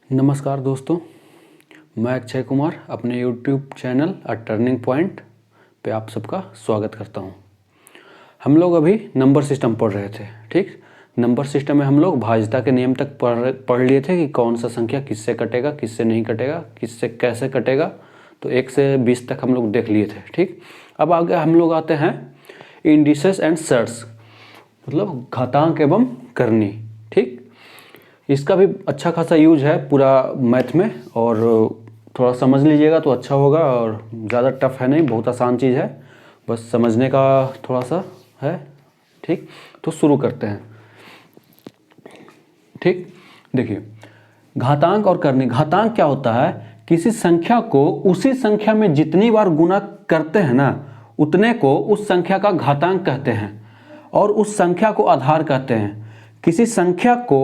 नमस्कार दोस्तों, मैं अक्षय कुमार अपने YouTube channel a turning point पे आप सबका स्वागत करता हूं। हम लोग अभी नंबर सिस्टम पढ़ रहे थे। ठीक, नंबर सिस्टम में हम लोग भाज्यता के नियम तक पढ़ लिए थे कि कौन सा संख्या किससे कटेगा, किससे नहीं कटेगा, किससे कैसे कटेगा। तो 1 से 20 तक हम लोग देख लिए थे। ठीक, अब आगे हम लोग आते हैं इंडिसेस एंड सर्ट्स, मतलब घातांक एवं करनी। ठीक, इसका भी अच्छा खासा यूज है पूरा मैथ में, और थोड़ा समझ लीजिएगा तो अच्छा होगा। और ज़्यादा टफ है नहीं, बहुत आसान चीज़ है, बस समझने का थोड़ा सा है। ठीक, तो शुरू करते हैं। ठीक, देखिए घातांक और करनी। घातांक क्या होता है? किसी संख्या को उसी संख्या में जितनी बार गुना करते हैं ना, उतने को उस संख्या का घातांक कहते हैं, और उस संख्या को आधार कहते हैं। किसी संख्या को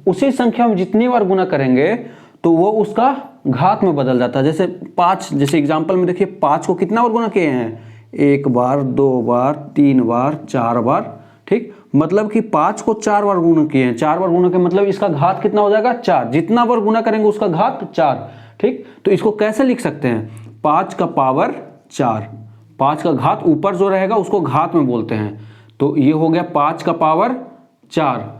उसी संख्या में जितनी बार गुना करेंगे तो वो उसका घात में बदल जाता है। जैसे 5, जैसे एग्जांपल में देखिए 5 को कितना बार गुना किए हैं? 1 बार, 2 बार, 3 बार, 4 बार। ठीक, मतलब कि 5 को 4 बार गुना किए हैं। 4 बार गुना के मतलब इसका घात कितना हो जाएगा? 4। जितना बार गुना करेंगे उसका घात 4। ठीक, तो इसको कैसे लिख सकते हैं? 5 का पावर 4। 5 का घात ऊपर जो रहेगा उसको घात में बोलते हैं। तो ये हो गया 5 का पावर 4।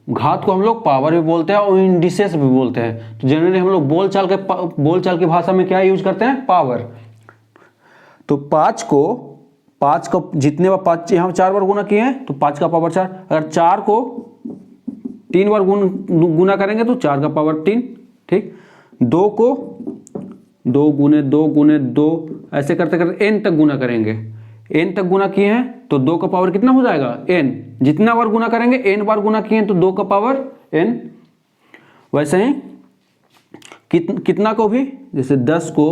घात को हम लोग पावर भी बोलते हैं और इंडिसेस भी बोलते हैं। तो जनरली हम लोग बोलचाल की भाषा में क्या यूज करते हैं? पावर। तो 5 को जितने बार 5 यहाँ 4 बार गुना किए हैं तो 5 का पावर 4। अगर 4 को 3 बार गुना करेंगे तो 4 का पावर 3। ठीक, 2 को 2 गुने 2 गुने 2 ऐसे करते करते n तक गुना करेंगे। n तक गुना किए हैं तो 2 का पावर कितना हो जाएगा? n। जितना बार गुना करेंगे, n बार गुना किए हैं तो 2 का पावर n। वैसे ही कितना को भी, जैसे 10 को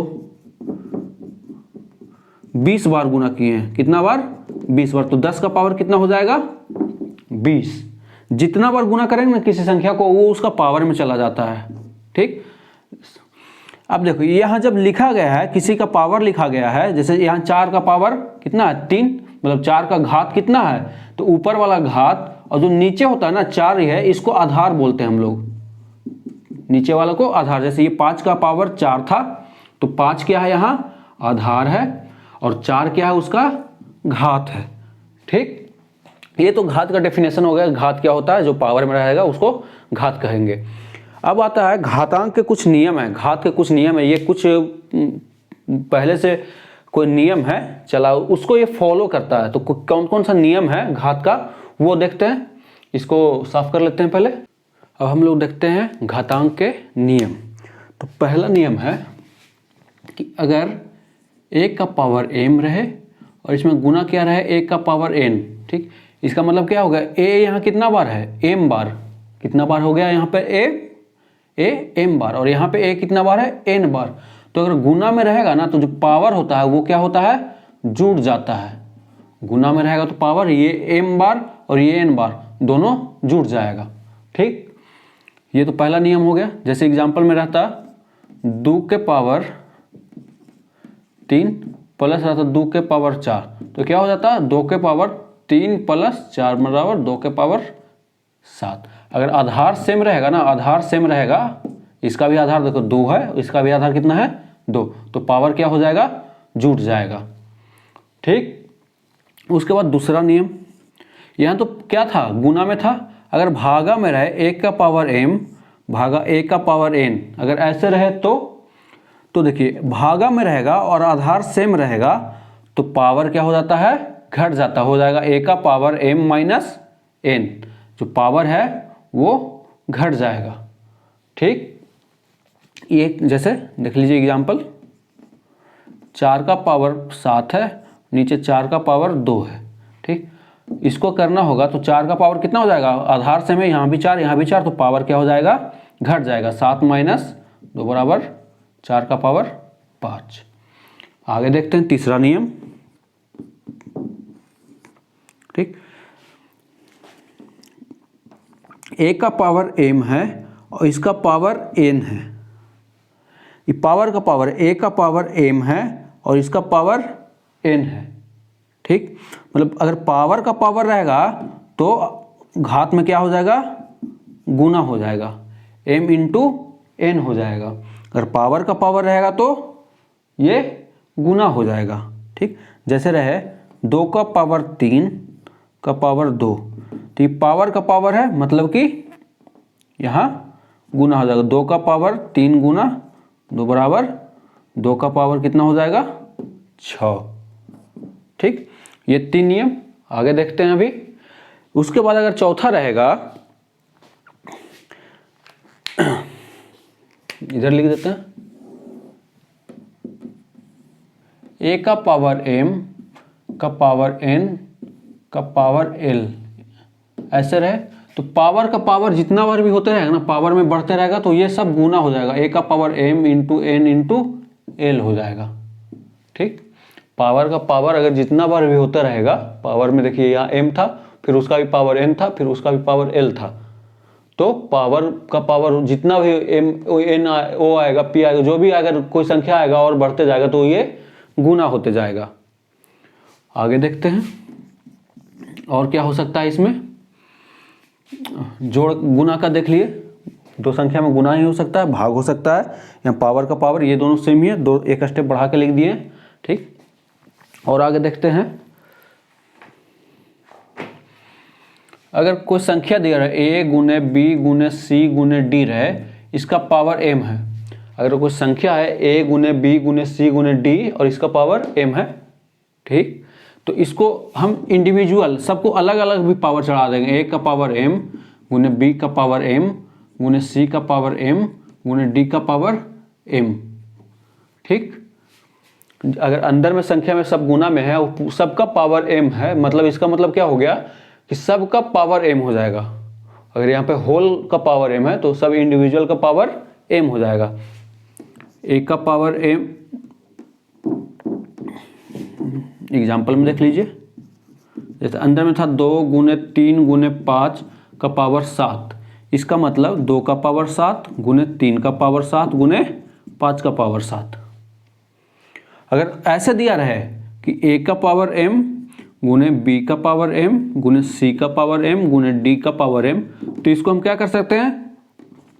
20 बार गुना किए हैं। कितना बार? 20 बार। तो 10 का पावर कितना हो जाएगा? 20। जितना बार गुना करेंगे ना किसी संख्या को, वो उसका पावर में चला जाता है। ठीक, अब देखो यहाँ जब लिखा गया है, किसी का पावर लिखा गया है, जैसे यहाँ 4 का पावर कितना है? 3। मतलब 4 का घात कितना है? तो ऊपर वाला घात, और जो नीचे होता है ना 4 ही है, इसको आधार बोलते हैं हम लोग। नीचे वाला को आधार। जैसे ये 5 का पावर 4 था, तो 5 क्या है? यहाँ आधार है, और 4 क्या है? उसका घात है। ठीक, ये तो घात का डेफिनेशन हो गया। घात क्या होता है? जो पावर में रहेगा उसको घात कहेंगे। अब आता है घातांक के कुछ नियम है। घात के कुछ नियम है, ये कुछ पहले से कोई नियम है चला, उसको ये फॉलो करता है। तो कौन कौन सा नियम है घात का, वो देखते हैं। इसको साफ कर लेते हैं पहले। अब हम लोग देखते हैं घातांक के नियम। तो पहला नियम है कि अगर 1 का पावर m रहे और इसमें गुना क्या रहे? 1 का पावर n। ठीक, इसका मतलब क्या होगा? a यहाँ कितना बार है? m बार। कितना बार हो गया यहाँ पे? a m बार। और यहाँ पे a कितना बार है? n बार। तो अगर गुना में रहेगा ना तो जो पावर होता है वो क्या होता है? जुड़ जाता है। गुना में रहेगा तो पावर, ये m बार और ये n बार, दोनों जुड़ जाएगा। ठीक, ये तो पहला नियम हो गया। जैसे एग्जांपल में रहता 2 के पावर 3 प्लस रहता 2 के पावर 4, तो क्या हो जाता? 2 के पावर 3 प्लस 4 बराबर 2 के पावर 7। अगर आधार सेम रहेगा ना, आधार सेम रहेगा, इसका भी आधार देखो 2 है, इसका भी आधार कितना है? 2, तो पावर क्या हो जाएगा? जुड़ जाएगा। ठीक, उसके बाद दूसरा नियम, यहाँ तो क्या था? गुना में था। अगर भागा में रहे 1 का पावर m भागा 1 का पावर n, अगर ऐसे रहे तो देखिए भागा में रहेगा और आधार सेम रहेगा तो पावर क्या हो जाता है? घट जाता हो जाएगा 1 का पावर m माइनस n। जो पावर है वो घट जाएगा। ठीक, ये जैसे देख लीजिए एग्जांपल, 4 का पावर 7 है, नीचे 4 का पावर 2 है। ठीक, इसको करना होगा तो 4 का पावर कितना हो जाएगा? आधार से में यहाँ भी 4 यहाँ भी 4, तो पावर क्या हो जाएगा? घट जाएगा। 7 माइनस 2 बराबर 4 का पावर 5। आगे देखते हैं तीसरा नियम। ठीक, 1 का पावर m है और इसका पावर n है। ये पावर का पावर 1 का पावर m है और इसका पावर n है। ठीक, मतलब अगर पावर का पावर रहेगा तो घात में क्या हो जाएगा? गुना हो जाएगा। m इंटू n हो जाएगा। अगर पावर का पावर रहेगा तो ये गुना हो जाएगा। ठीक, जैसे रहे 2 का पावर 3 का पावर 2, तो ये पावर का पावर है, मतलब कि यहाँ गुना हो जाएगा। 2 का पावर 3 गुना 2 बराबर 2 का पावर कितना हो जाएगा 6। ठीक, ये 3 नियम। आगे देखते हैं अभी। उसके बाद अगर चौथा रहेगा, इधर लिख देते हैं, a का पावर m का पावर n का पावर l, ऐसे रहे तो पावर का पावर जितना बार भी होते रहेगा ना, पावर में बढ़ते रहेगा, तो ये सब गुना हो जाएगा। a का power m into n into l हो जाएगा। ठीक, पावर का पावर अगर जितना बार भी होता रहेगा, पावर में देखिए यहाँ m था, फिर उसका भी पावर n था, फिर उसका भी पावर l था, तो पावर का पावर जितना भी m n o आएगा, p आएगा, जो भी अगर कोई संख्या आएगा और बढ़ते जाएगा तो ये गुना होते जाएगा। आगे देखते हैं और क्या हो सकता है इसमें। जोड़ गुना का देख लिए, दो संख्या में गुना ही हो सकता है, भाग हो सकता है, या पावर का पावर, ये दोनों सेम ही है, दो एक स्टेप बढ़ा के लिख दिए। ठीक, और आगे देखते हैं। अगर कोई संख्या दिया रहे a गुने b गुने c गुने d रहे, इसका पावर m है। अगर कोई संख्या है a गुने b गुने c गुने d और इसका पावर m है, ठीक, तो इसको हम इंडिविजुअल सबको अलग अलग भी पावर चढ़ा देंगे। a का पावर m गुने b का पावर m गुने c का पावर m गुने d का पावर m। ठीक, अगर अंदर में संख्या में सब गुना में है, सबका पावर m है, मतलब इसका मतलब क्या हो गया कि सबका पावर m हो जाएगा। अगर यहाँ पे होल का पावर m है तो सब इंडिविजुअल का पावर m हो जाएगा। a का पावर m, एग्जाम्पल में देख लीजिए, जैसे अंदर में था 2 गुने 3 गुने 5 का पावर 7, इसका मतलब 2 का पावर 7 गुने 3 का पावर 7 गुने 5 का पावर 7। अगर ऐसे दिया रहे कि a का पावर m गुने b का पावर m गुने c का पावर m गुने d का पावर m, तो इसको हम क्या कर सकते हैं,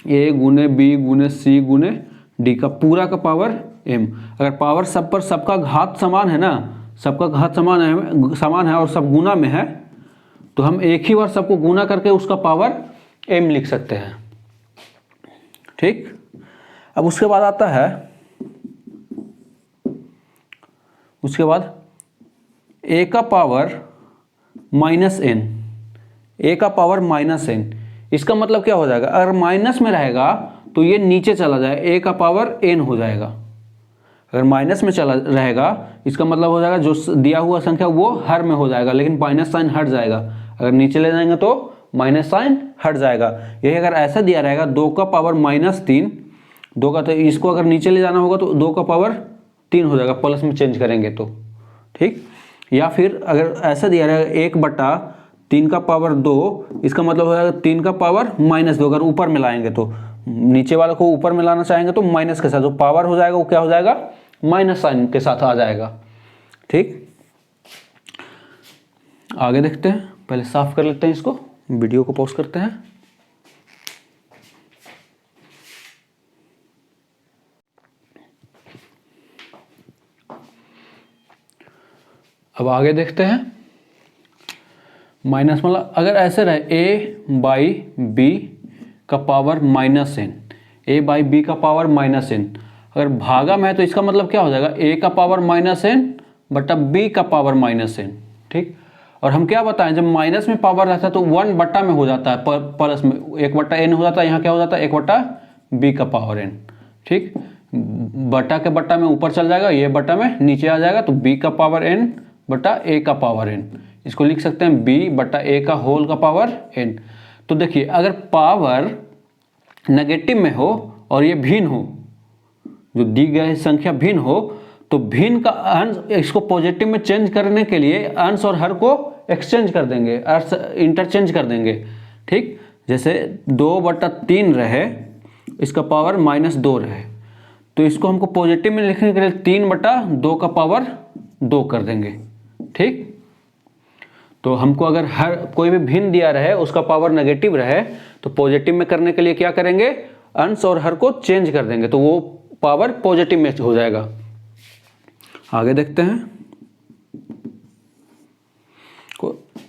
a गुने b गुने c गुने d का पूरा का पावर m। अगर पावर सब पर सबका घात समान है ना, सबका घात समान है और सब गुना में है, तो हम एक ही बार सबको गुना करके उसका पावर m लिख सकते हैं। ठीक, अब उसके बाद आता है, उसके बाद a का पावर माइनस n, a का पावर माइनस n, इसका मतलब क्या हो जाएगा, अगर माइनस में रहेगा तो ये नीचे चला जाए, a का पावर n हो जाएगा। अगर माइनस में चला रहेगा, इसका मतलब हो जाएगा जो दिया हुआ संख्या वो हर में हो जाएगा, लेकिन माइनस साइन हट जाएगा। अगर नीचे ले जाएंगे तो माइनस साइन हट जाएगा। यही अगर ऐसा दिया रहेगा 2 का पावर माइनस 3, 2 का, तो इसको अगर नीचे ले जाना होगा तो 2 का पावर 3 हो जाएगा, प्लस में चेंज करेंगे तो। ठीक, या फिर अगर ऐसा दिया रहेगा 1/3 का पावर 2, इसका मतलब हो जाएगा 3 का पावर माइनस 2। अगर ऊपर में लाएंगे तो, नीचे वाले को ऊपर में लाना चाहेंगे तो माइनस के साथ जो पावर हो जाएगा वो क्या हो जाएगा, माइनस साइन के साथ आ जाएगा। ठीक, आगे देखते हैं, पहले साफ कर लेते हैं इसको, वीडियो को पॉज करते हैं। अब आगे देखते हैं। माइनस मतलब अगर ऐसे रहे a बाई बी का power minus n, a by B का पावर माइनस n, अगर भागा में है तो इसका मतलब क्या हो जाएगा, a का पावर माइनस n बटा b का पावर माइनस n। ठीक, और हम क्या बताएं, जब माइनस में पावर रहता है तो 1 बट्टा में हो जाता है, प्लस में 1/n हो जाता है, यहाँ क्या हो जाता है 1/b का पावर n। ठीक, बट्टा के बट्टा में ऊपर चल जाएगा, ये बट्टा में नीचे आ जाएगा, तो b का पावर n बटा a का पावर n, इसको लिख सकते हैं b बटा a का होल का पावर n। तो देखिए अगर पावर नेगेटिव में हो और ये भिन्न हो, जो दी गई संख्या भिन्न हो, तो भिन्न का अंश, इसको पॉजिटिव में चेंज करने के लिए अंश और हर को एक्सचेंज कर देंगे, अर्थ इंटरचेंज कर देंगे। ठीक, जैसे 2/3 रहे, इसका पावर -2 रहे, तो इसको हमको पॉजिटिव में लिखने के लिए 3/2 का पावर 2 कर देंगे। ठीक, तो हमको अगर हर कोई भी भिन्न दिया रहे, उसका पावर नेगेटिव रहे, तो पॉजिटिव में करने के लिए क्या करेंगे, अंश और हर को चेंज कर देंगे तो वो पावर पॉजिटिव में हो जाएगा। आगे देखते हैं,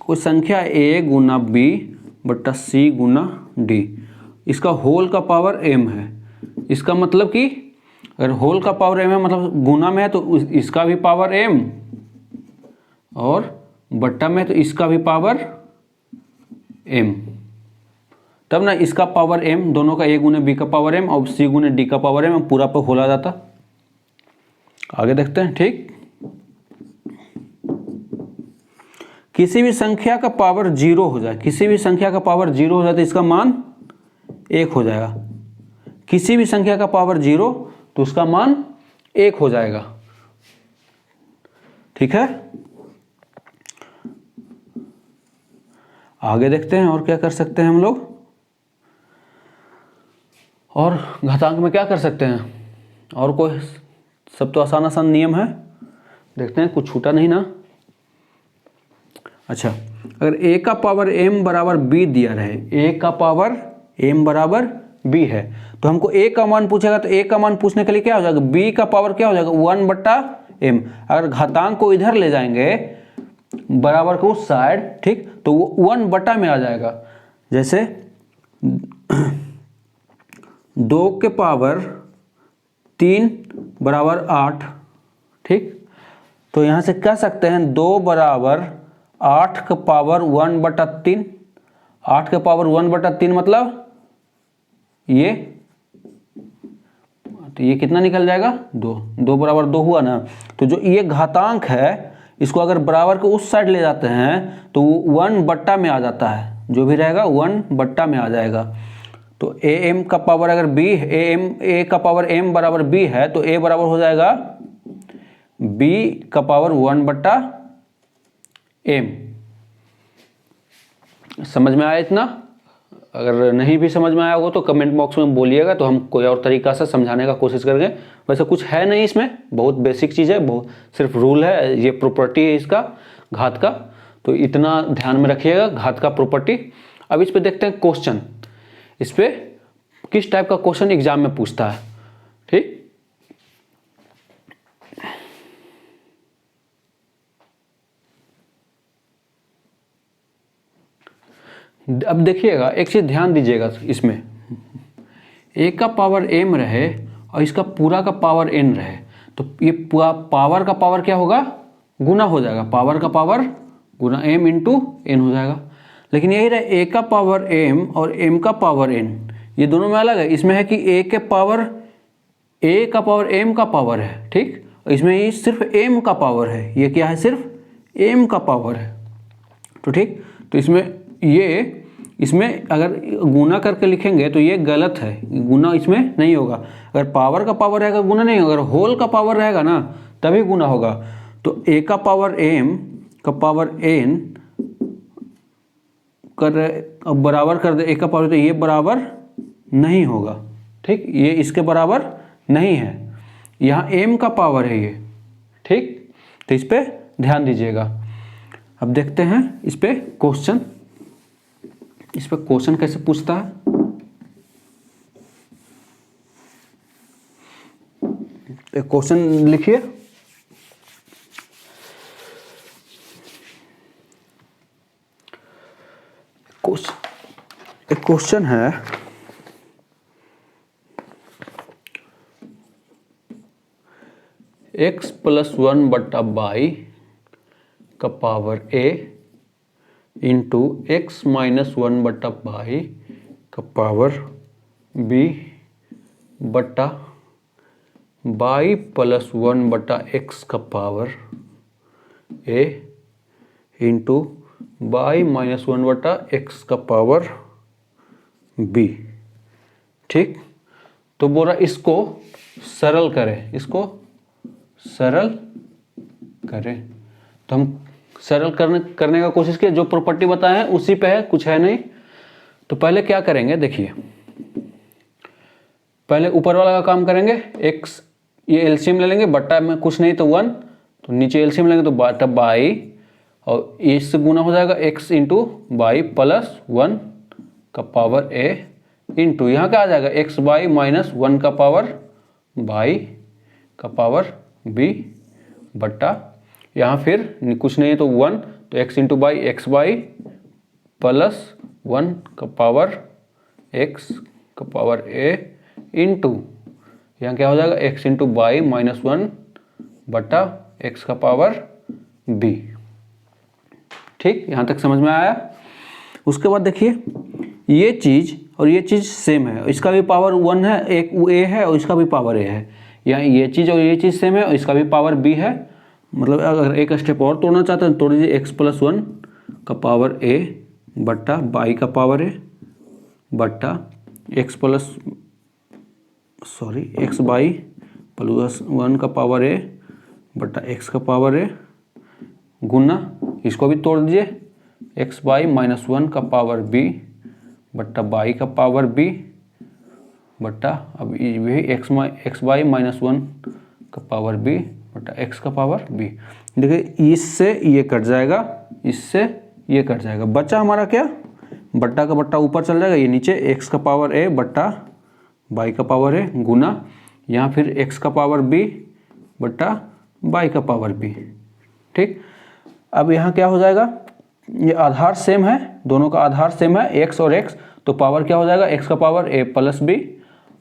कोई संख्या a गुना b बट्टा c गुना d, इसका होल का पावर m है। इसका मतलब कि अगर होल का पावर m है मतलब गुना में है तो इसका भी पावर m और बट्टा में तो इसका भी पावर m, तब ना इसका पावर m, दोनों का a गुने b का पावर m और c गुने d का पावर m पूरा पर होल आ जाता। आगे देखते हैं, ठीक। किसी भी संख्या का पावर 0 हो जाए, किसी भी संख्या का पावर 0 हो जाए तो इसका मान 1 हो जाएगा। किसी भी संख्या का पावर 0 तो उसका मान 1 हो जाएगा, ठीक है। आगे देखते हैं और क्या कर सकते हैं हम लोग, और घातांक में क्या कर सकते हैं, और कोई, सब तो आसान आसान नियम है। देखते हैं कुछ छूटा नहीं ना। अच्छा, अगर a का पावर m बराबर b दिया रहे, a का पावर m बराबर b है तो हमको a का मान पूछेगा तो a का मान पूछने के लिए क्या हो जाएगा, b का पावर क्या हो जाएगा 1 बट्टा m। अगर घातांक को इधर ले जाएंगे बराबर को उस साइड, ठीक, तो वो 1 बट्टा में आ जाएगा। जैसे 2 के पावर 3 बराबर 8, ठीक, तो यहाँ से कह सकते हैं 2 बराबर 8 का पावर 1/3, 8 के पावर 1/3 मतलब ये, तो ये कितना निकल जाएगा 2, 2 बराबर 2 हुआ ना। तो जो ये घातांक है इसको अगर बराबर को उस साइड ले जाते हैं तो वो 1 बट्टा में आ जाता है, जो भी रहेगा 1 बट्टा में आ जाएगा। तो am का पावर अगर b, a का पावर m बराबर b है तो a बराबर हो जाएगा b का पावर 1/m। समझ में आया इतना? अगर नहीं भी समझ में आया होगा तो कमेंट बॉक्स में बोलिएगा, तो हम कोई और तरीका से समझाने का कोशिश करेंगे। वैसे कुछ है नहीं इसमें, बहुत बेसिक चीज़ है, बहुत सिर्फ रूल है, ये प्रॉपर्टी है इसका घात का, तो इतना ध्यान में रखिएगा घात का प्रॉपर्टी। अब इस पे देखते हैं क्वेश्चन, इस पे किस टाइप का क्वेश्चन एग्जाम में पूछता है, ठीक। अब देखिएगा, एक चीज ध्यान दीजिएगा, इसमें a का पावर m रहे और इसका पूरा का पावर n रहे तो ये पूरा पावर का पावर क्या होगा, गुना हो जाएगा, पावर का पावर गुना m इंटू n हो जाएगा। लेकिन यही रहे a का पावर m और m का पावर n, ये दोनों में अलग है। इसमें है कि a का पावर m का पावर है, ठीक, इसमें ये सिर्फ m का पावर है, ये क्या है, सिर्फ m का पावर है, तो ठीक। तो इसमें अगर गुना करके लिखेंगे तो ये गलत है, गुना इसमें नहीं होगा। अगर पावर का पावर रहेगा गुना नहीं होगा, अगर होल का पावर रहेगा ना तभी गुना होगा। तो a का पावर m का पावर n अब बराबर कर दे a का पावर, तो ये बराबर नहीं होगा, ठीक, ये इसके बराबर नहीं है। यहाँ m का पावर है ये, ठीक, तो इस पे ध्यान दीजिएगा। अब देखते हैं इस पे क्वेश्चन, इस पे क्वेश्चन कैसे पूछता है। एक क्वेश्चन लिखिए, एक क्वेश्चन है, x + 1/y का power a into x - 1/y का पावर b बट्टा y + 1/x का power a into y - 1/x का पावर b, ठीक। तो बोला इसको सरल करें, इसको सरल करें, तो हम सरल करने का कोशिश किया, जो प्रॉपर्टी बताए हैं उसी पे है, कुछ है नहीं। तो पहले क्या करेंगे, देखिए, पहले ऊपर वाला का काम करेंगे, x ये एलसीएम ले लेंगे, बट्टा में कुछ नहीं तो 1, तो नीचे एलसीएम लेंगे तो बट्टा बाई, और इससे गुना हो जाएगा x इंटू वाई + 1 का पावर a इंटू यहाँ क्या आ जाएगा एक्स बाई माइनस 1 का पावर बाई का पावर बी बट्टा यहाँ फिर कुछ नहीं है तो 1 तो x into by x by plus 1 का पावर एक्स का पावर ए इंटू यहाँ क्या हो जाएगा एक्स इंटू बाई माइनस 1 बट्टा एक्स का पावर बी। ठीक, यहाँ तक समझ में आया। उसके बाद देखिए ये चीज़ और ये चीज़ सेम है, इसका भी पावर 1 है, एक ए है और इसका भी पावर ए है। यहाँ ये चीज़ और ये चीज़ सेम है और इसका भी पावर बी है। मतलब अगर एक स्टेप और तोड़ना चाहते हैं तोड़ दीजिए एक्स प्लस 1 का पावर ए बट्टा बाई का पावर ए बट्टा एक्स बाई प्लस 1 का पावर ए बट्टा एक्स का पावर ए गुना इसको भी तोड़ दीजिए एक्स बाई माइनस 1 का पावर बी बट्टा बाई का पावर बी बट्टा अब वही एक्स बाई माइनस 1 का पावर बी बट्टा एक्स का पावर बी। देखिए इससे ये कट जाएगा, इससे ये कट जाएगा, बचा हमारा क्या बट्टा का बट्टा ऊपर चल जाएगा, ये नीचे एक्स का पावर ए बट्टा बाई का पावर ए गुना यहाँ फिर एक्स का पावर बी बट्टा बाई का पावर बी। ठीक, अब यहाँ क्या हो जाएगा, ये आधार सेम है, दोनों का आधार सेम है एक्स और एक्स, तो पावर क्या हो जाएगा एक्स का पावर ए प्लस बी,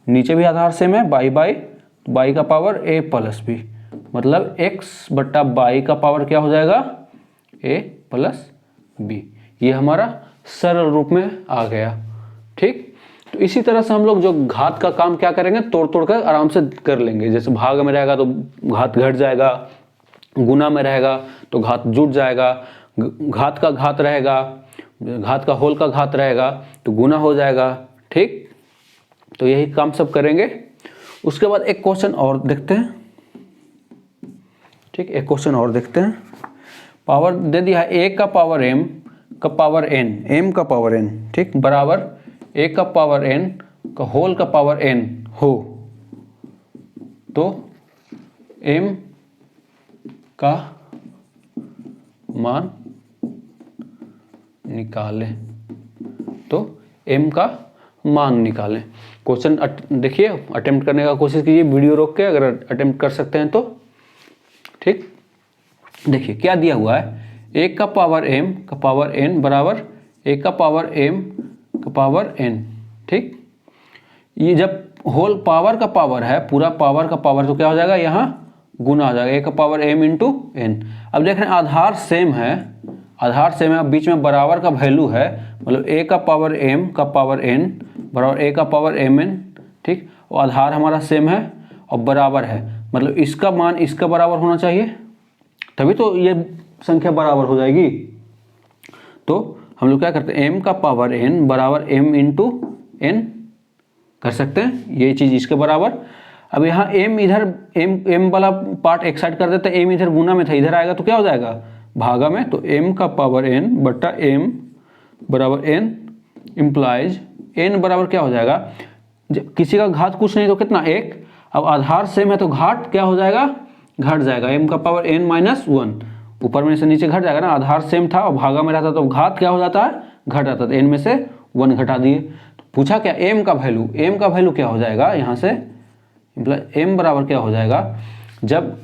नीचे भी आधार सेम है बाई का पावर ए प्लस बी, मतलब एक्स बट्टा बाई का पावर क्या हो जाएगा ए प्लस बी। ये हमारा सरल रूप में आ गया। ठीक, तो इसी तरह से हम लोग जो घात का काम क्या करेंगे तोड़ तोड़ कर आराम से कर लेंगे। जैसे भाग में रहेगा तो घात घट जाएगा, गुना में रहेगा तो घात जुट जाएगा, घात का घात रहेगा, घात का होल का घात रहेगा तो गुना हो जाएगा। ठीक, तो यही काम सब करेंगे। उसके बाद एक क्वेश्चन और देखते हैं। ठीक, एक क्वेश्चन और देखते हैं। पावर दे दिया है ए का पावर एम का पावर एन, एम का पावर एन, ठीक, बराबर ए का पावर एन का होल का पावर एन हो तो एम का मान निकालें, तो एम का मान निकालें। क्वेश्चन देखिए, अटेम्प्ट करने का कोशिश कीजिए वीडियो रोक के, अगर अटेम्प्ट कर सकते हैं तो। ठीक, देखिए क्या दिया हुआ है, ए का पावर एम का पावर एन बराबर ए का पावर एम का पावर एन। ठीक, ये जब होल पावर का पावर है, पूरा पावर का पावर, तो क्या हो जाएगा यहाँ गुना हो जाएगा ए का पावर एम इंटू एन। अब देख रहे हैं आधार सेम है, आधार सेम है, बीच में बराबर का वैल्यू है, मतलब ए का पावर एम का पावर एन बराबर ए का पावर एम एन। ठीक, और आधार हमारा सेम है और बराबर है, मतलब इसका मान इसका बराबर होना चाहिए, तभी तो ये संख्या बराबर हो जाएगी। तो हम लोग क्या करते हैं, एम का पावर एन बराबर एम इंटू एन कर सकते हैं, ये चीज़ इसके बराबर। अब यहाँ एम इधर एम वाला पार्ट एक साइड कर देते हैं, एम इधर गुना में था, इधर आएगा तो क्या हो जाएगा भागा में, तो एम का पावर एन बट्टा एम बराबर एन इम्प्लाइज एन बराबर क्या हो जाएगा, जब किसी का घात कुछ नहीं तो कितना एक, अब आधार सेम है तो घाट क्या हो जाएगा घट जाएगा, एम का पावर एन माइनस 1, ऊपर में से नीचे घट जाएगा ना, आधार सेम था और भागा में रहता तो घात क्या हो जाता है घट जाता, तो एन में से 1 घटा दिए। तो पूछा क्या एम का वैल्यू, एम का वैल्यू क्या हो जाएगा यहाँ से, एम बराबर क्या हो जाएगा, जब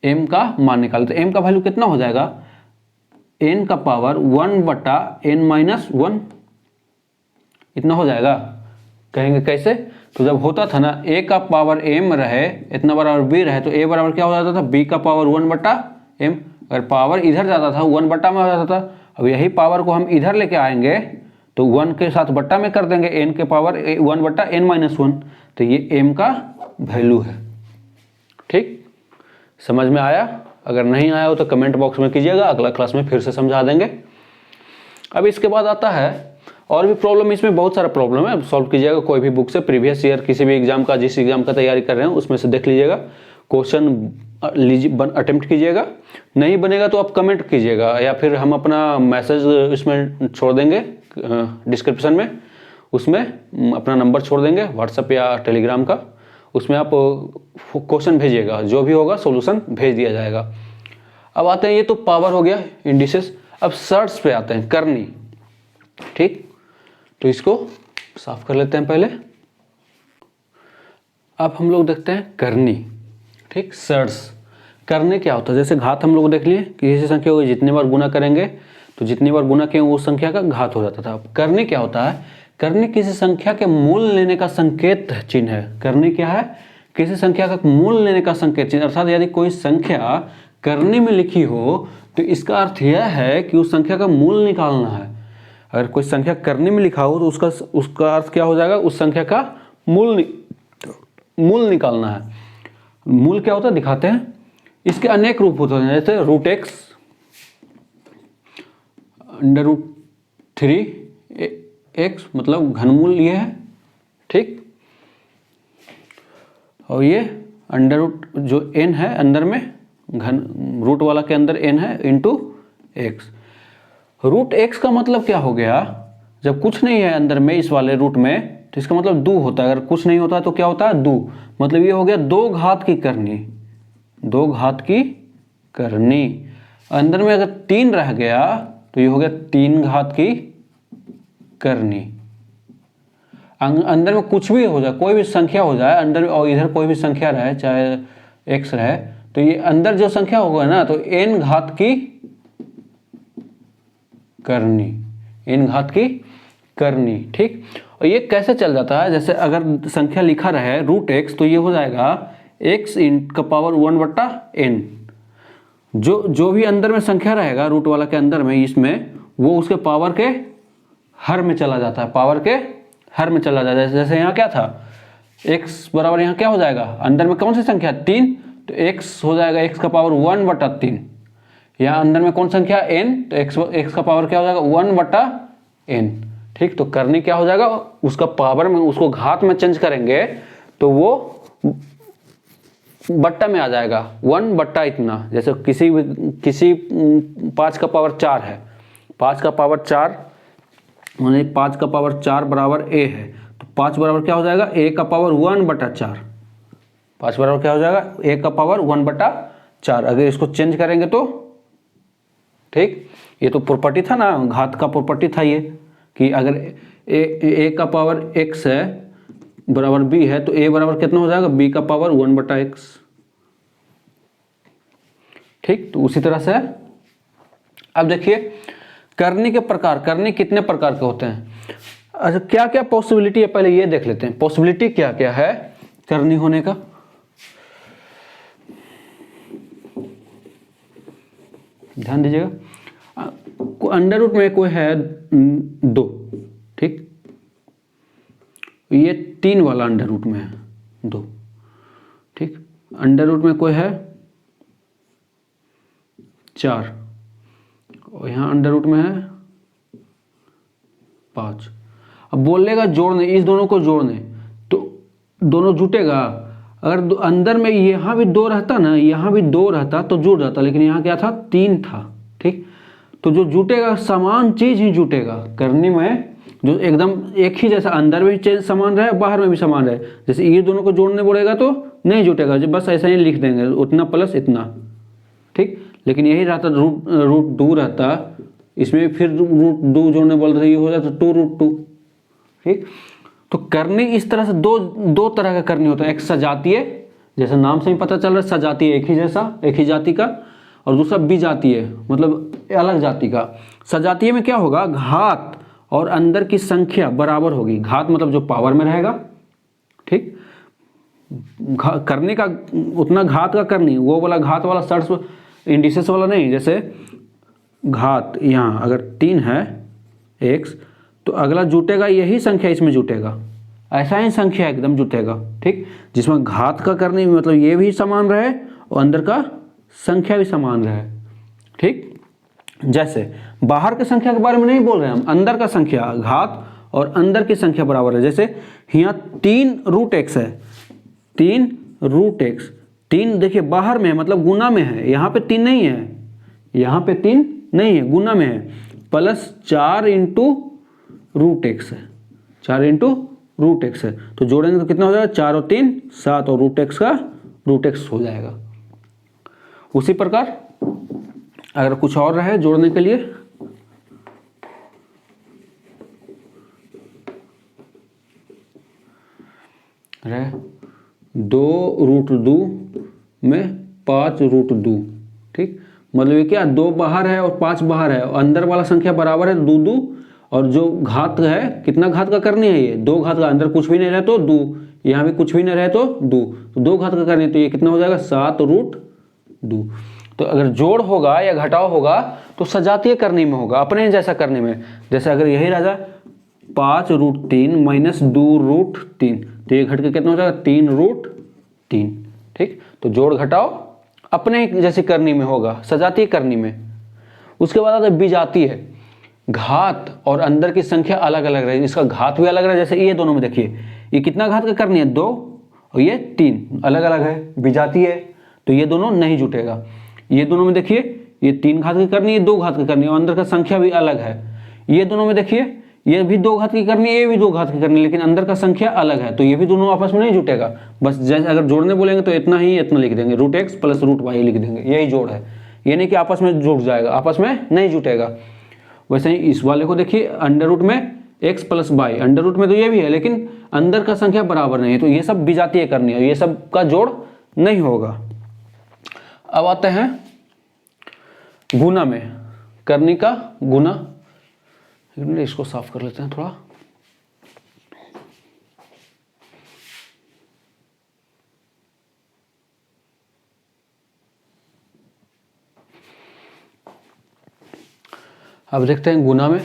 एम का मान निकाले तो एम का वैल्यू कितना हो जाएगा, एन का पावर 1 बटा एन माइनस 1, इतना हो जाएगा। कहेंगे कैसे, तो जब होता था ना ए का पावर एम रहे इतना बराबर बी रहे तो ए बराबर क्या हो जाता था बी का पावर 1 बटा एम, अगर पावर इधर जाता था 1 बटा में हो जाता था, अब यही पावर को हम इधर लेके आएंगे तो 1 के साथ बट्टा में कर देंगे, एन के पावर 1 बट्टा एन माइनस 1, तो ये एम का वैल्यू है। ठीक, समझ में आया? अगर नहीं आया हो तो कमेंट बॉक्स में कीजिएगा, अगला क्लास में फिर से समझा देंगे। अब इसके बाद आता है और भी प्रॉब्लम, इसमें बहुत सारा प्रॉब्लम है, सॉल्व कीजिएगा कोई भी बुक से, प्रीवियस ईयर किसी भी एग्जाम का, जिस एग्जाम का तैयारी कर रहे हैं उसमें से देख लीजिएगा, क्वेश्चन लीजिए अटेम्प्ट कीजिएगा, नहीं बनेगा तो आप कमेंट कीजिएगा या फिर हम अपना मैसेज इसमें छोड़ देंगे डिस्क्रिप्शन में, उसमें अपना नंबर छोड़ देंगे व्हाट्सएप या टेलीग्राम का, उसमें आप क्वेश्चन भेजिएगा, जो भी होगा सॉल्यूशन भेज दिया जाएगा। अब आते हैं, ये तो पावर हो गया इंडिसेस। अब सर्ट्स पे आते हैं, करनी। ठीक, तो इसको साफ कर लेते हैं पहले। अब हम लोग देखते हैं करनी। ठीक, सर्ट्स। करने क्या होता है, जैसे घात हम लोग देख लिए कि किसी संख्या को जितने बार गुना करेंगे तो जितनी बार गुना किए उस संख्या का घात हो जाता था। करनी क्या होता है, करनी किसी संख्या के मूल लेने का संकेत चिन्ह है। करनी क्या है, किसी संख्या का मूल लेने का संकेत चिन्ह। अर्थात यदि कोई संख्या करनी में लिखी हो तो इसका अर्थ यह है कि उस संख्या का मूल निकालना है। अगर कोई संख्या करनी में लिखा हो तो उसका अर्थ क्या हो जाएगा, उस संख्या का मूल निकालना है। मूल क्या होता है दिखाते हैं। इसके अनेक रूप होते हैं, जैसे root x, under root 3x, मतलब घनमूल ये है। ठीक, और ये अंडर रूट जो n है अंदर में, घन रूट वाला के अंदर n है, इंटू एक्स। रूट एक्स का मतलब क्या हो गया, जब कुछ नहीं है अंदर में इस वाले रूट में तो इसका मतलब 2 होता है। अगर कुछ नहीं होता तो क्या होता है, 2। मतलब ये हो गया 2 घात की करनी, 2 घात की करनी। अंदर में अगर 3 रह गया तो ये हो गया 3 घात की करनी। अंदर में कुछ भी हो जाए, कोई भी संख्या हो जाए अंदर में, और इधर कोई भी संख्या रहे, चाहे x रहे, तो ये अंदर जो संख्या होगा ना तो n घात की करनी, n घात की करनी। ठीक, और ये कैसे चल जाता है, जैसे अगर संख्या लिखा रहे रूट एक्स तो ये हो जाएगा x का पावर 1/n। जो भी अंदर में संख्या रहेगा रूट वाला के अंदर में, इसमें वो उसके पावर के हर में चला जाता है, पावर के हर में चला जाता है। जैसे यहाँ क्या था, x बराबर यहाँ क्या हो जाएगा, अंदर में कौन सी संख्या 3, तो x हो जाएगा x का पावर 1/3। यहाँ अंदर में कौन संख्या n, तो x का पावर क्या हो जाएगा 1/n। ठीक, तो करनी क्या हो जाएगा, उसका पावर में, उसको घात में चेंज करेंगे तो वो बट्टा में आ जाएगा, 1 इतना। जैसे किसी 5 का पावर 4 है, 5 का पावर 4 माने 5 का पावर 4 बराबर a है, तो 5 बराबर क्या हो जाएगा, a का पावर 1/4। 5 बराबर क्या हो जाएगा, a का पावर 1/4। अगर इसको चेंज करेंगे तो, ठीक, ये तो प्रॉपर्टी था ना, घात का प्रॉपर्टी था ये, कि अगर a का पावर x है बराबर b है तो a बराबर कितना हो जाएगा, b का पावर 1/x। ठीक, तो उसी तरह से अब देखिए करनी के प्रकार, करनी कितने प्रकार के होते हैं। अच्छा, क्या क्या पॉसिबिलिटी है पहले ये देख लेते हैं, पॉसिबिलिटी क्या क्या है करनी होने का। ध्यान दीजिएगा, अंडर रूट में कोई है 2, ठीक, ये 3 वाला अंडर रूट में है 2। ठीक, अंडर रूट में कोई है 4 और यहाँ अंडर रूट में है 5। अब बोलेगा जोड़ने, इस दोनों को जोड़ने, तो दोनों जुटेगा। अगर अंदर में यहाँ भी 2 रहता ना, यहाँ भी 2 रहता तो जुट जाता, लेकिन यहाँ क्या था, 3 था। ठीक, तो जो जुटेगा समान चीज ही जुटेगा करनी में, जो एकदम एक ही जैसा, अंदर में भी समान रहे बाहर में भी समान रहे। जैसे ये दोनों को जोड़ने बोलेगा तो नहीं जुटेगा, जो बस ऐसा ही लिख देंगे, उतना प्लस इतना। ठीक, लेकिन यही रहता रूट 2 रहता, इसमें फिर रूट 2 जोड़ने बोल रही हो जाता 2√2। ठीक, तो करनी इस तरह से दो तरह का करनी होता है। एक सजातीय, जैसे नाम से ही पता चल रहा है, सजातीय एक ही जैसा, एक ही जाति का, और दूसरा विजातीय मतलब अलग जाति का। सजातीय में क्या होगा, घात और अंदर की संख्या बराबर होगी। घात मतलब जो पावर में रहेगा, ठीक, करने का उतना घात का करनी, वो वाला घात वाला सर्ट्स इंडिसेस वाला नहीं। जैसे घात यहाँ अगर 3 है x, तो अगला जुटेगा यही संख्या इसमें जुटेगा, ऐसा ही संख्या एकदम जुटेगा। ठीक, जिसमें घात का करनी मतलब ये भी समान रहे और अंदर का संख्या भी समान रहे। ठीक, जैसे बाहर की संख्या के बारे में नहीं बोल रहे हम, अंदर का संख्या, घात और अंदर की संख्या बराबर है। जैसे यहाँ 3√x है, 3√x, 3 देखिए बाहर में है मतलब गुना में है, यहाँ पे 3 नहीं है, यहाँ पे 3 नहीं है, गुना में है, प्लस 4√x है, 4√x है। तो जोड़ेंगे तो कितना हो जाएगा, 4 और 3 7, और √x का √x हो जाएगा। उसी प्रकार अगर कुछ और रहे जोड़ने के लिए रहे 2√2 में 5√2। ठीक, मतलब ये क्या, 2 बाहर है और 5 बाहर है, और अंदर वाला संख्या बराबर है 2 और जो घात है, कितना घात का करनी है ये, 2 घात का, अंदर कुछ भी नहीं रहे तो 2, यहाँ भी कुछ भी नहीं रहे तो 2, तो 2 घात का करनी है, तो ये कितना हो जाएगा 7√2। तो अगर जोड़ होगा या घटाव होगा तो सजातीय करनी में होगा, अपने जैसा करने में। जैसे अगर यही रह जाए 5√3 माइनस 2√3, तो ये घट के कितना हो जाएगा 3√3। ठीक, तो जोड़ घटाव अपने जैसी करनी में होगा, सजातीय करनी में। उसके बाद आता है विजातीय है, घात और अंदर की संख्या अलग अलग रहेगी, इसका घात भी अलग रहे। जैसे ये दोनों में देखिए, ये कितना घात का करनी है 2 और ये 3, अलग अलग है, विजातीय है, तो ये दोनों नहीं जुटेगा। ये दोनों में देखिए, ये 3 घात की करनी है, 2 घात की करनी है, और अंदर का संख्या भी अलग है। ये दोनों में देखिए, ये भी 2 घात की करनी है, ये भी 2 घात की करनी है, लेकिन अंदर का संख्या अलग है, तो ये भी दोनों आपस में नहीं जुटेगा। बस जैसे अगर जोड़ने बोलेंगे तो इतना ही इतना लिख देंगे, √x + √y लिख देंगे, यही जोड़ है। ये नहीं कि आपस में जुट जाएगा, आपस में नहीं जुटेगा। वैसे ही इस वाले को देखिए, अंडर में x + y, अंडर में तो ये भी है, लेकिन अंदर का संख्या बराबर नहीं है, तो ये सब विजातीय करनी है, ये सब का जोड़ नहीं होगा। अब आते हैं गुना में, करनी का गुना। इसको साफ कर लेते हैं थोड़ा। अब देखते हैं गुना में।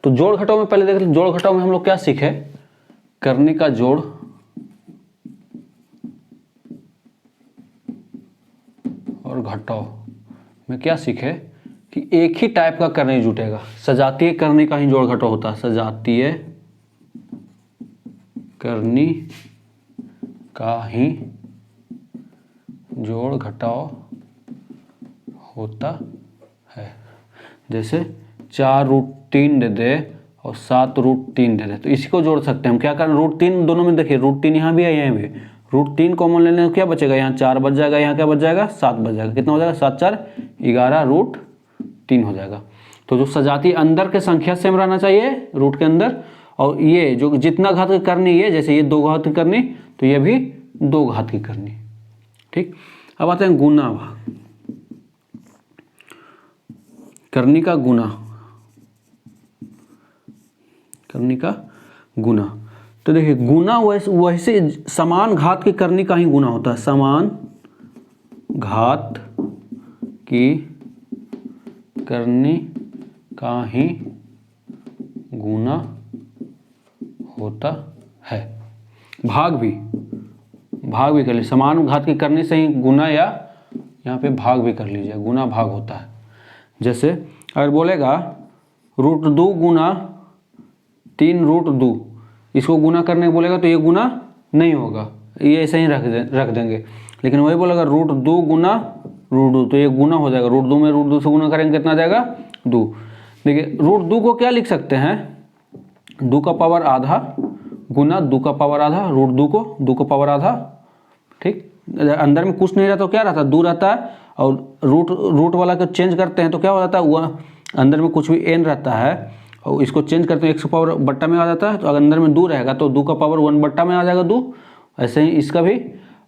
तो जोड़ घटाव में पहले देखते हैं, जोड़ घटाव में हम लोग क्या सीखे, करनी का जोड़ और घटाव में क्या सीखे कि एक ही टाइप का करनी जुटेगा, सजातीय करनी का ही जोड़ घटाव होता है, सजातीय करनी का ही जोड़ घटाव होता है। जैसे 4√3 दे दे और 7√3 दे दे, तो इसी को जोड़ सकते हैं हम। क्या करें, √3 दोनों में देखिए, √3 यहाँ भी है, यहाँ भी। √3 कॉमन लेने तो क्या बचेगा, यहाँ 4 बच जाएगा, यहाँ क्या बच जाएगा 7 बच जाएगा। कितना हो जाएगा 7 4 11√3 हो जाएगा। तो जो सजाती अंदर के संख्या सेम रहना चाहिए रूट के अंदर, और ये जो जितना घात की करनी है, जैसे ये 2 घात की करनी, तो ये भी 2 घात की करनी। ठीक, अब आते हैं गुना भाग, करनी का गुना, करनी का गुना। तो देखिए गुना वैसे समान घात की करनी का ही गुना होता है, समान घात की करनी का ही गुना होता है। भाग भी कर लीजिए, समान घात की करनी से ही गुना, या यहाँ पे भाग भी कर लीजिए, गुना भाग होता है। जैसे अगर बोलेगा √2 गुना 3√2, इसको गुना करने बोलेगा तो ये गुना नहीं होगा, ये ऐसे ही रख देंगे। लेकिन वही बोलेगा √2 गुना √2, तो ये गुना हो जाएगा। √2 में √2 से गुना करेंगे कितना जाएगा 2। देखिए √2 को क्या लिख सकते हैं, 2 का पावर आधा गुना 2 का पावर आधा, √2 को 2 का पावर आधा। ठीक, अंदर में कुछ नहीं रहता तो क्या रहता है 2 रहता है, और रूट वाला को चेंज करते हैं तो क्या हो जाता है, वह अंदर में कुछ भी n रहता है और इसको चेंज करते हैं 1 का पावर बट्टा में आ जाता है, तो अगर अंदर में 2 रहेगा तो 2 का पावर 1 बट्टा में आ जाएगा 2। ऐसे ही इसका भी।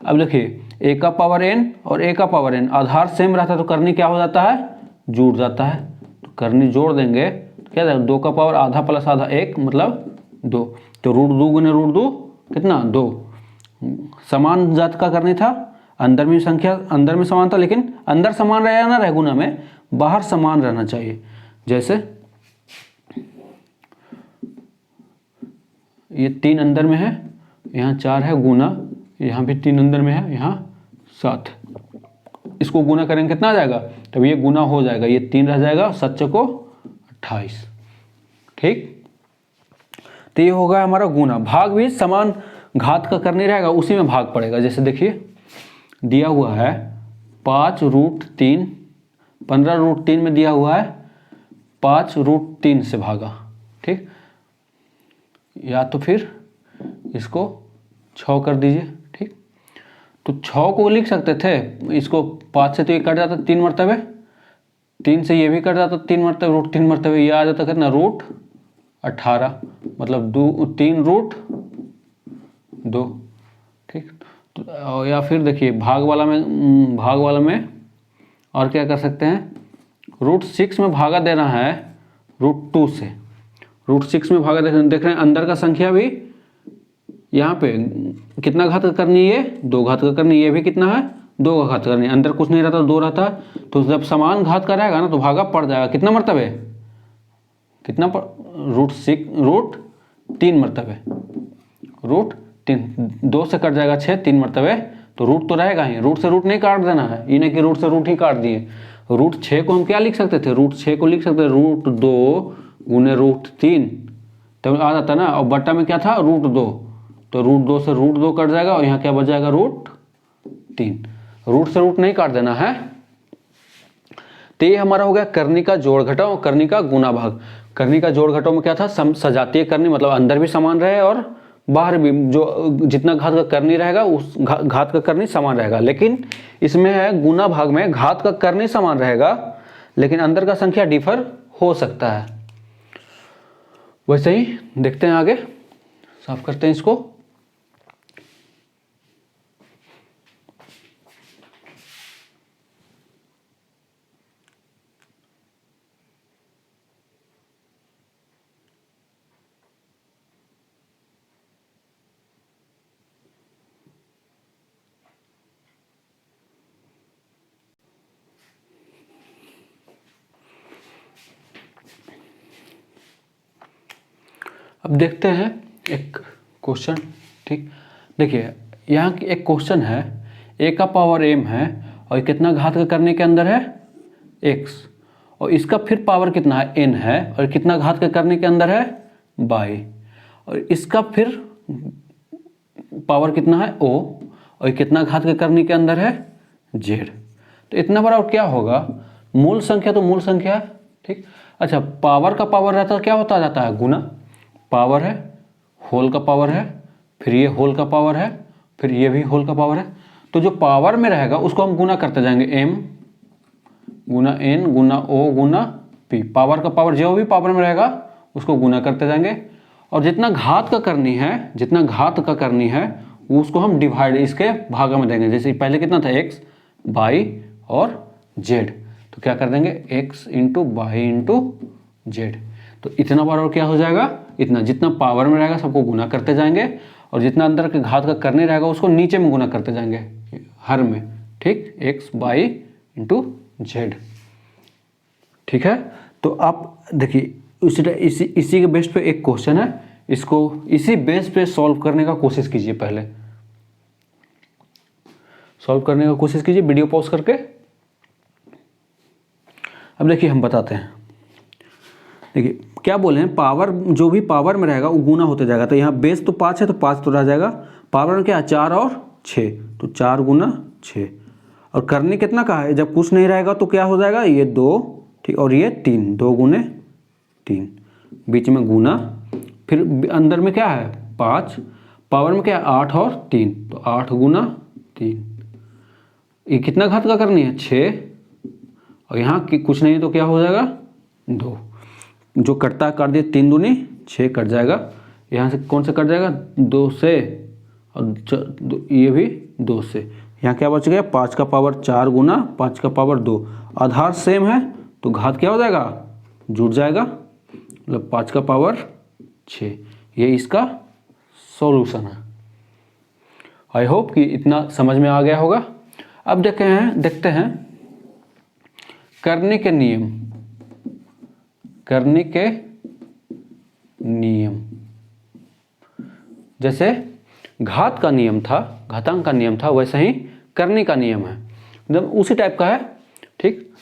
अब देखिए a का पावर n और a का पावर n आधार सेम रहता है, तो करनी क्या हो जाता है, जुड़ जाता है। तो करनी जोड़ देंगे तो क्या जाएगा, 2 का पावर आधा प्लस आधा 1 मतलब 2, तो √2 गुने √2 कितना 2। समान जात का करनी था, अंदर में संख्या अंदर में समान था, लेकिन अंदर समान रहे ना रहे गुना में, बाहर समान रहना चाहिए। जैसे ये 3 अंदर में है, यहाँ 4 है गुना, यहाँ भी 3 अंदर में है, यहाँ 7, इसको गुना करेंगे कितना आ जाएगा, तब ये गुना हो जाएगा, ये 3 रह जाएगा, 7 को 28। ठीक, तो ये होगा हमारा गुना। भाग भी समान घात का करनी रहेगा, उसी में भाग पड़ेगा। जैसे देखिए दिया हुआ है 5√3, 15√3 में दिया हुआ है 5√3 से भागा। ठीक, या तो फिर इसको 6 कर दीजिए। ठीक, तो 6 को लिख सकते थे, इसको 5 से तो ये कट जाता 3 मरतबे, 3 से ये भी कट जाता 3 मरतबे, √3 मरतबे, ये आ जाता कितना √18, मतलब 3√2। ठीक। तो या फिर देखिए भाग वाला में और क्या कर सकते हैं, √6 में भागा देना है √2 से। √6 में भागा देख रहे हैं अंदर का संख्या भी यहाँ पे कितना घात का करनी है, 2 घात का करनी, ये भी कितना है 2 का घात करनी। अंदर कुछ नहीं रहता 2 रहता, तो जब समान घात का रहेगा ना तो भागा पड़ जाएगा। कितना मरतबे, कितना √3 मरतबे, √3, 2 से कट जाएगा 6, 3 मरतबे, तो रूट तो रहेगा ही। रूट से रूट नहीं काट देना है, ये नहीं कि रूट से रूट ही काट दिए। √6 को हम क्या लिख सकते थे, √6 को लिख सकते थे √2 गुने √3, तब आ जाता ना। और बट्टा में क्या था √2, तो √2 से √2 कट जाएगा और यहाँ क्या बच जाएगा √3। रूट से रूट नहीं काट देना है। तो ये हमारा हो गया करनी का जोड़ घटाव और करनी का गुना भाग। करनी का जोड़ घटाव में क्या था, सजातीय करनी, मतलब अंदर भी समान रहे और बाहर भी जो जितना घात का करनी रहेगा उस घात का करनी समान रहेगा। लेकिन इसमें है गुना भाग में घात का करनी समान रहेगा लेकिन अंदर का संख्या डिफर हो सकता है। वैसे ही देखते हैं आगे, साफ करते हैं इसको। अब देखते हैं एक क्वेश्चन। ठीक, देखिए यहाँ की एक क्वेश्चन है, a का पावर m है और कितना घात का करने के अंदर है x, और इसका फिर पावर कितना है n है और कितना घात का करने के अंदर है y, और इसका फिर पावर कितना है o और कितना घात का करने के अंदर है z। तो इतना बड़ा और क्या होगा, मूल संख्या तो मूल संख्या है। ठीक, अच्छा पावर का पावर रहता है क्या होता जाता है गुना, पावर है, होल का पावर है, फिर ये होल का पावर है, फिर ये भी होल का पावर है। तो जो पावर में रहेगा उसको हम गुना करते जाएंगे, m गुना n गुना o गुना p। पावर का पावर जो भी पावर में रहेगा उसको गुना करते जाएंगे, और जितना घात का करनी है, जितना घात का करनी है उसको हम डिवाइड इसके भागा में देंगे। जैसे पहले कितना था x, y और z, तो क्या कर देंगे x into Y into Z. तो इतना बार और क्या हो जाएगा, इतना जितना पावर में रहेगा सबको गुना करते जाएंगे, और जितना अंदर के घात का करने रहेगा उसको नीचे में गुना करते जाएंगे हर में। ठीक, x वाई इंटू जेड। ठीक है, तो आप देखिए इसी के बेस पे एक क्वेश्चन है, इसको इसी बेस पे सॉल्व करने का कोशिश कीजिए। पहले सॉल्व करने का कोशिश कीजिए वीडियो पॉज करके। अब देखिए हम बताते हैं, देखिए क्या बोले हैं, पावर जो भी पावर में रहेगा वो गुना होते जाएगा। तो यहाँ बेस तो 5 है तो 5 तो रह जाएगा, पावर में क्या 4 और 6, तो 4 गुना 6, और करनी कितना का है, जब कुछ नहीं रहेगा तो क्या हो जाएगा ये 2, ठीक, और ये 3, 2 गुने 3, बीच में गुना, फिर अंदर में क्या है 5, पावर में क्या है 8 और 3, तो 8 गुना 3। ये कितना घात का करनी है 6, और यहाँ की कुछ नहीं तो क्या हो जाएगा 2, जो कटता काट दिए 3 दूनी 6 कट जाएगा। यहाँ से कौन से कट जाएगा 2 से, और ये भी 2 से। यहाँ क्या बच गया 5 का पावर 4 गुना 5 का पावर 2, आधार सेम है तो घात क्या हो जाएगा जुड़ जाएगा, मतलब 5 का पावर 6। ये इसका सॉल्यूशन है। आई होप कि इतना समझ में आ गया होगा। अब देखते हैं करने के नियम, करने के नियम। जैसे घात का नियम था, घातांक का नियम था, वैसे ही करने का नियम है, मतलब उसी टाइप का है। ठीक,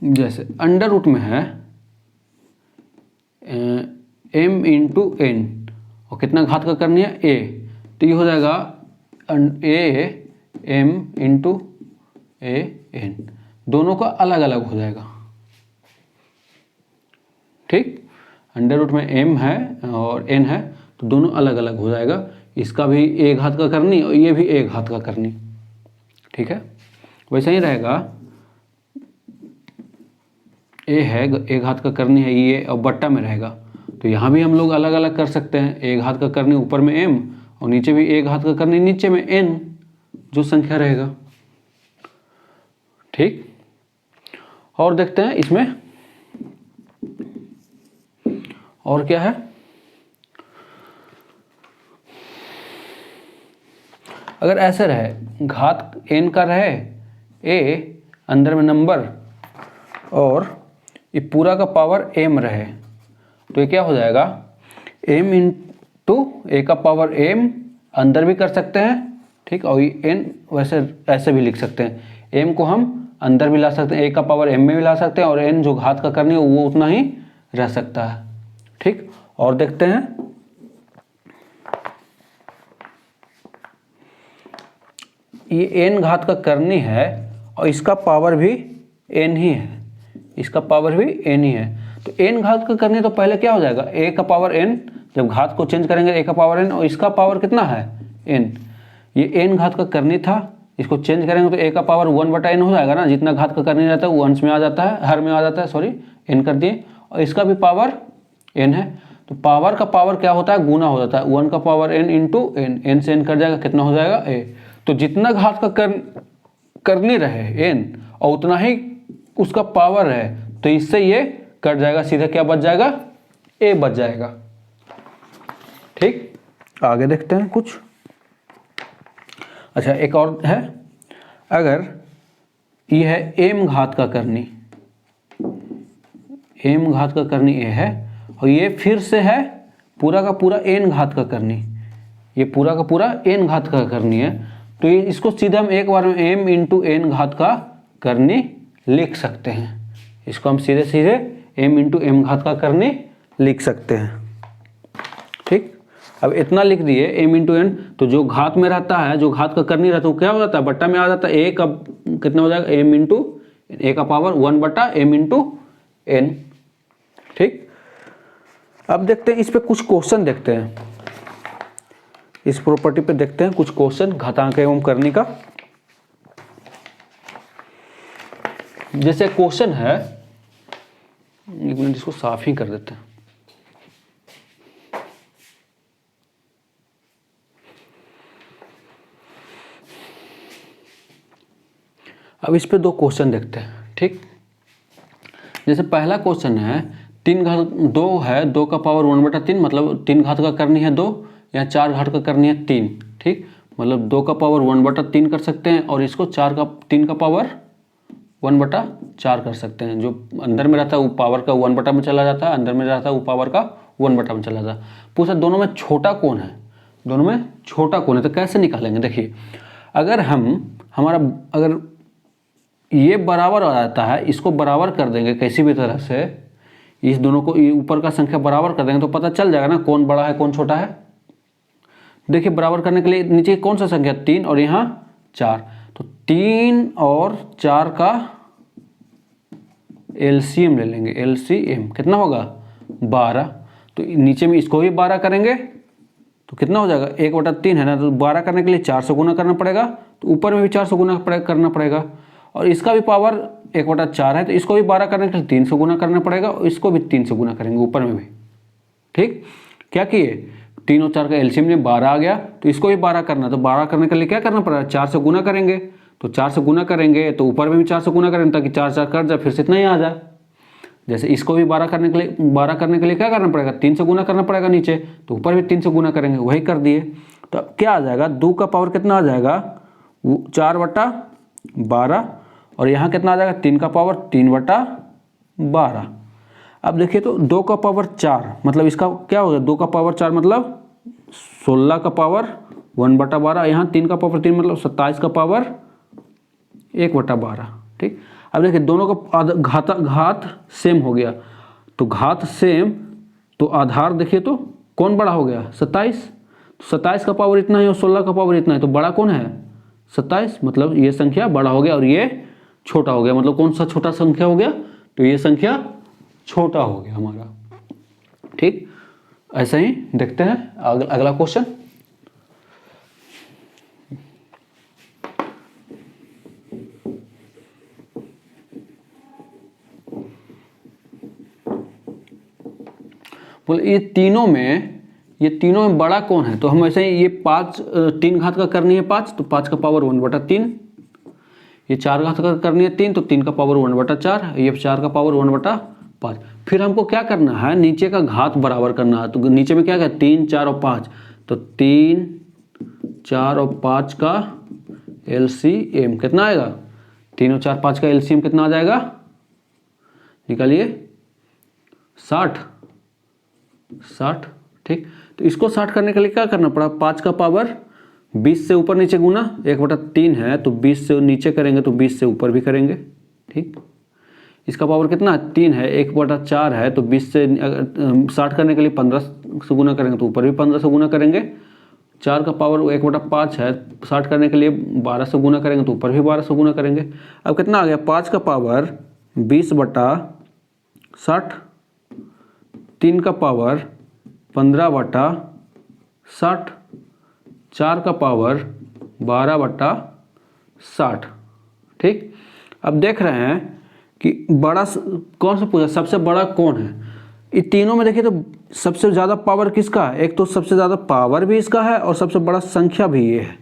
जैसे अंडर रूट में है m इंटू एन, और कितना घात का करनी है a, तो ये हो जाएगा a m into a n, दोनों का अलग अलग हो जाएगा। ठीक, अंडर रूट में m है और n है तो दोनों अलग अलग हो जाएगा। इसका भी a घात का करनी और ये भी a घात का करनी। ठीक है, वैसा ही रहेगा, a है a घात का करनी है ये, और बट्टा में रहेगा तो यहाँ भी हम लोग अलग अलग कर सकते हैं। a घात का करनी ऊपर में m और नीचे भी a घात का करनी, नीचे में n जो संख्या रहेगा। ठीक, और देखते हैं इसमें और क्या है। अगर ऐसे रहे घात n का रहे a अंदर में नंबर और ये पूरा का पावर m रहे, तो ये क्या हो जाएगा, m इंटू ए का पावर m अंदर भी कर सकते हैं। ठीक, और ये n वैसे ऐसे भी लिख सकते हैं, m को हम अंदर भी ला सकते हैं, a का पावर m में भी ला सकते हैं, और n जो घात का करनी है वो उतना ही रह सकता है। ठीक, और देखते हैं ये n घात का करनी है और इसका पावर भी n ही है, इसका पावर भी n ही है। तो n घात का करनी तो पहले क्या हो जाएगा, a का पावर n, जब घात को चेंज करेंगे a का पावर n और इसका पावर कितना है n, ये n घात का करनी था, इसको चेंज करेंगे तो a का पावर 1/n हो जाएगा ना, जितना घात का करनी रहता है वो अंश में आ जाता है, हर में आ जाता है, सॉरी n कर दिए, और इसका भी पावर n है। तो पावर का पावर क्या होता है, गुना हो जाता है, 1 का पावर n इंटू n से n कर जाएगा, कितना हो जाएगा a। तो जितना घात का करनी रहे n और उतना ही उसका पावर है, तो इससे ये कट जाएगा, सीधा क्या बच जाएगा, a बच जाएगा। ठीक, आगे देखते हैं कुछ। अच्छा, एक और है, अगर ये है m घात का करनी, m घात का करनी a है, और ये फिर से है पूरा का पूरा n घात का करनी, ये पूरा का पूरा n घात का करनी है, तो ये इसको सीधा हम एक बार में m इंटू n घात का करनी लिख सकते हैं। इसको हम सीधे सीधे m इंटू m घात का करनी लिख सकते हैं। ठीक, अब इतना लिख दिए m इंटू n, तो जो घात में रहता है, जो घात का करनी रहता है वो क्या हो जाता है, बट्टा में आ जाता है, a का कितना हो जाएगा, m इंटू a का पावर 1/m इंटू n। ठीक, अब देखते हैं इस पे कुछ क्वेश्चन देखते हैं, इस प्रॉपर्टी पे देखते हैं कुछ क्वेश्चन घातांक एवं करनी का। जैसे क्वेश्चन है, एक मिनट इसको साफ ही कर देते हैं। अब इस पे दो क्वेश्चन देखते हैं। ठीक, जैसे पहला क्वेश्चन है 3 घात 2 है, 2 का पावर 1/3, मतलब 3 घात का करनी है 2, या 4 घात का करनी है 3। ठीक, मतलब 2 का पावर 1/3 कर सकते हैं, और इसको 3 का पावर 1/4 कर सकते हैं। जो अंदर में रहता है वो पावर का 1/, में चला जाता है, अंदर में रहता है वो पावर का 1/, में चला जाता है। पूछा दोनों में छोटा कौन है, दोनों में छोटा कौन है, तो कैसे निकालेंगे। देखिए, अगर अगर ये बराबर आ जाता है, इसको बराबर कर देंगे किसी भी तरह से, इस दोनों को ऊपर का संख्या बराबर कर देंगे तो पता चल जाएगा ना कौन बड़ा है कौन छोटा है। देखिए, बराबर करने के लिए नीचे कौन सा संख्या, 3 और यहाँ 4, तो 3 और 4 का एलसीएम ले लेंगे, एलसीएम कितना होगा 12। तो नीचे में इसको भी 12 करेंगे तो कितना हो जाएगा, 1/3 है ना, तो 12 करने के लिए 4 से गुना करना पड़ेगा, तो ऊपर में भी 4 से गुना करना पड़ेगा, और इसका भी पावर 1/4 है, तो इसको भी 12 करने के लिए 3 से गुना करना पड़ेगा, और इसको भी 3 से गुना करेंगे ऊपर में भी। ठीक, क्या किए, 3 और 4 का एलसीएम में 12 आ गया, तो इसको भी 12 करना, तो 12 करने के लिए क्या करना पड़ेगा, 4 से गुना करेंगे, तो 4 से गुना करेंगे तो ऊपर में भी 4 से गुना करेंगे, ताकि 4 4 कट जाए, फिर से इतना ही आ जाए। जैसे इसको भी 12 करने के लिए क्या करना पड़ेगा, 3 से गुना करना पड़ेगा नीचे, तो ऊपर भी 3 से गुना करेंगे, वही कर दिए। तो अब क्या आ जाएगा, 2 का पावर कितना आ जाएगा, 4/12, और यहाँ कितना आ जाएगा, 3 का पावर 3/12। अब देखिए, तो 2 का पावर 4 मतलब इसका क्या होगा, 2 का पावर 4 मतलब 16 का पावर 1/12, यहाँ 3 का पावर 3 मतलब 27 का पावर 1/12। ठीक, अब देखिए दोनों का घात सेम हो गया, तो घात सेम, तो आधार देखिए तो कौन बड़ा हो गया, 27, तो 27 का पावर इतना है और 16 का पावर इतना है, तो बड़ा कौन है 27, मतलब ये संख्या बड़ा हो गया और ये छोटा हो गया। मतलब कौन सा छोटा संख्या हो गया, तो ये संख्या छोटा हो गया हमारा। ठीक, ऐसा ही देखते हैं अगला क्वेश्चन। बोले ये तीनों में ये तीनों में बड़ा कौन है? तो हम ऐसे ही ये 5 3 घात का करनी है 5, तो 5 का पावर 1/3। ये 4 घात का करनी है 3, तो 3 का पावर 1/4। ये 4 का पावर 1/5। फिर हमको क्या करना है, नीचे का घात बराबर करना है। तो नीचे में क्या है 3, 4 और 5, तो 3, 4 और 5 का LCM कितना आएगा? 3 और 4, 5 का LCM कितना आ जाएगा? निकालिए 60। ठीक, तो इसको 60 करने के लिए क्या करना पड़ा? 5 का पावर 20 से ऊपर नीचे गुना 1/3 है, तो 20 से नीचे करेंगे तो 20 से ऊपर भी करेंगे। ठीक, इसका पावर कितना है? 3 है, 1/4 है, तो 20 से 60 करने के लिए 15 से गुना करेंगे तो ऊपर भी 15 से गुना करेंगे। 4 का पावर 1/5 है, 60 करने के लिए 12 से गुना करेंगे तो ऊपर भी 12 से गुना करेंगे। अब कितना आ गया? 5 का पावर 20/60, 3 का पावर 15/60, 4 का पावर 12/60। ठीक, अब देख रहे हैं कि बड़ा कौन सा पूछा, सबसे बड़ा कौन है? इन तीनों में देखिए तो सबसे ज़्यादा पावर किसका है? एक तो सबसे ज़्यादा पावर भी इसका है और सबसे बड़ा संख्या भी ये है।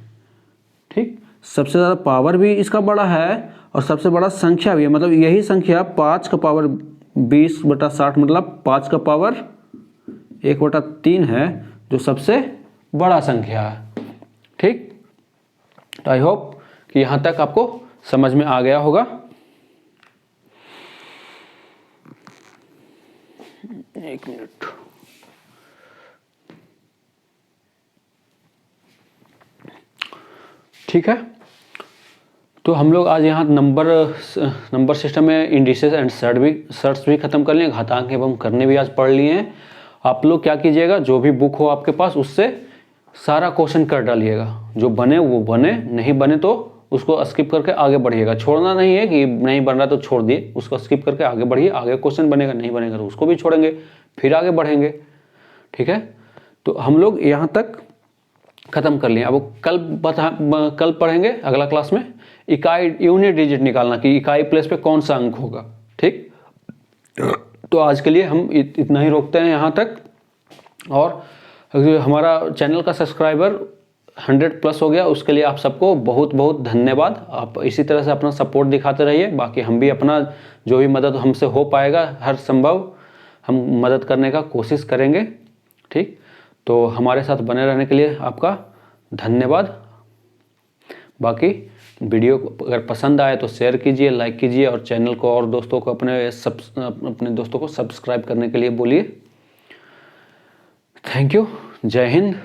ठीक, सबसे ज़्यादा पावर भी इसका बड़ा है और सबसे बड़ा संख्या भी है। मतलब यही संख्या 5 का पावर 20/60 मतलब 5 का पावर 1/3 है, जो सबसे बड़ा संख्या है। ठीक, तो आई होप कि यहाँ तक आपको समझ में आ गया होगा। एक मिनट, ठीक है। तो हम लोग आज यहाँ नंबर सिस्टम में इंडिसेस एंड सर्ट्स भी खत्म कर लिए, घातांक एवं करने भी आज पढ़ लिए हैं। आप लोग क्या कीजिएगा, जो भी बुक हो आपके पास उससे सारा क्वेश्चन कर डालिएगा, जो बने वो बने, नहीं बने तो उसको स्किप करके आगे बढ़िएगा। छोड़ना नहीं है कि नहीं बन रहा तो छोड़ दिए, उसको स्किप करके आगे बढ़िए। आगे क्वेश्चन बनेगा, नहीं बनेगा तो उसको भी छोड़ेंगे, फिर आगे बढ़ेंगे। ठीक है, तो हम लोग यहाँ तक खत्म कर लिए। अब कल पढ़ेंगे अगला क्लास में इकाई यूनिट डिजिट निकालना कि इकाई प्लेस पे कौन सा अंक होगा। ठीक, तो आज के लिए हम इतना ही रोकते हैं यहाँ तक। और हमारा चैनल का सब्सक्राइबर 100+ हो गया, उसके लिए आप सबको बहुत बहुत धन्यवाद। आप इसी तरह से अपना सपोर्ट दिखाते रहिए। बाकी हम भी अपना जो भी मदद हमसे हो पाएगा हर संभव हम मदद करने का कोशिश करेंगे। ठीक, तो हमारे साथ बने रहने के लिए आपका धन्यवाद। बाकी वीडियो अगर पसंद आए तो शेयर कीजिए, लाइक कीजिए और चैनल को और दोस्तों को अपने दोस्तों को सब्सक्राइब करने के लिए बोलिए। थैंक यू, जय हिंद।